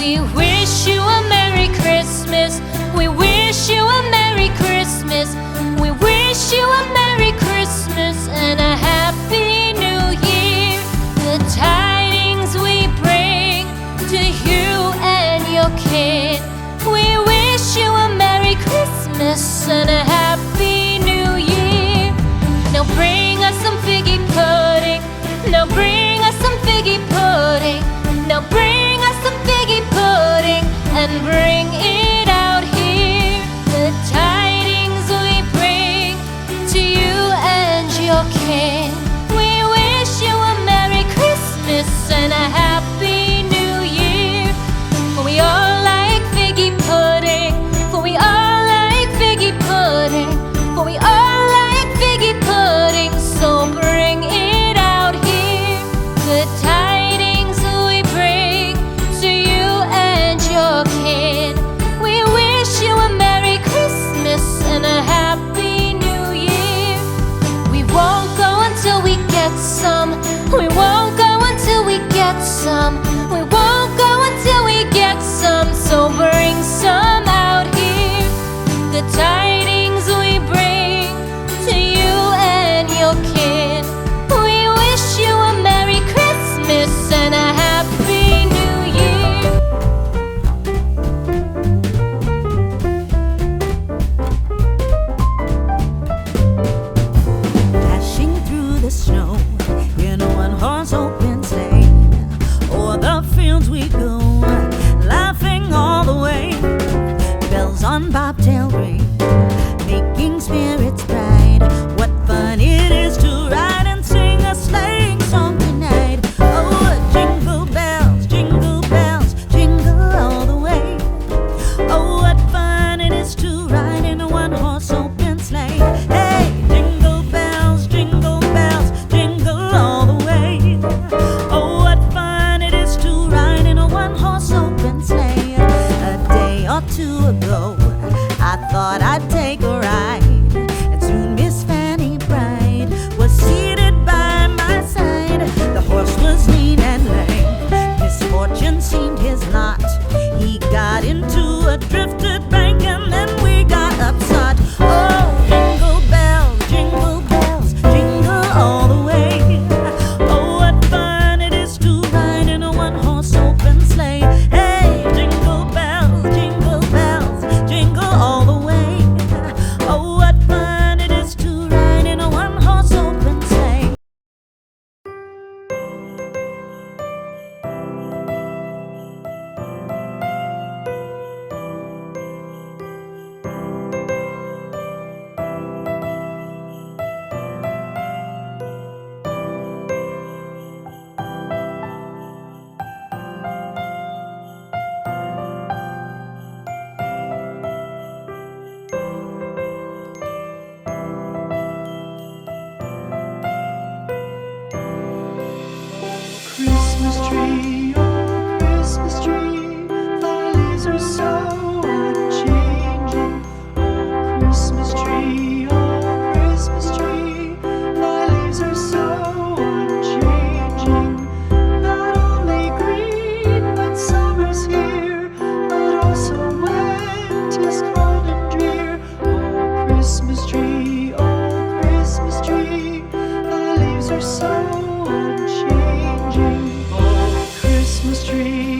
We wish you a Merry Christmas. We wish you a Merry Christmas. We wish you a Merry Christmas and a Happy New Year. The tidings we bring to you and your kid. We wish you a Merry Christmas and a Happy New Year. Now bring us some figgy pudding. Now bring us some figgy pudding. Now bring us some figgy pudding and bring it out here. The tidings we bring to you and your kin. We wish you a Merry Christmas and a Happy New Year. For we all like figgy pudding. For we all like figgy pudding. For we all like figgy pudding. So bring it out here. The tidings we bring to you and your kid. We wish you a Merry Christmas and a Happy New Year. We won't go until we get some. We won't go until we get some. We won't go until we get some. So bring some out here. The tidings we bring to you and your kid. We wish you a Merry Christmas and a Happy New Year. Dashing through the snow in a one-horse open sleigh. O'er the fields we go, laughing all the way. Bells on bobtail ring, making spirits bright. What fun it is to ride and sing a sleighing song tonight. Oh, jingle bells, jingle all the way. Oh, what fun it is to ride in a one-horse open sleigh. Hey, jingle bells, jingle all the way. Oh, what fun it is to ride in a one-horse open sleigh. A day or two ago, I thought I'd take a ride, and soon Miss Fanny Bright was seated by my side. The horse was lean and lame, misfortune seemed his lot. He got into a drifted bank and then we got upset. Oh, jingle bells, jingle all the way. Oh, what fun it is to ride in a one-horse open sleigh. Hey, jingle bells, jingle all the way. Oh, what fun it is to ride in a one-horse open sleigh. Christmas tree, oh Christmas tree, thy leaves are so unchanging. Oh Christmas tree, thy leaves are so unchanging. Not only green when summer's here, but also when 'tis cold and drear. Oh Christmas tree, thy leaves are so unchanging. Oh Christmas tree,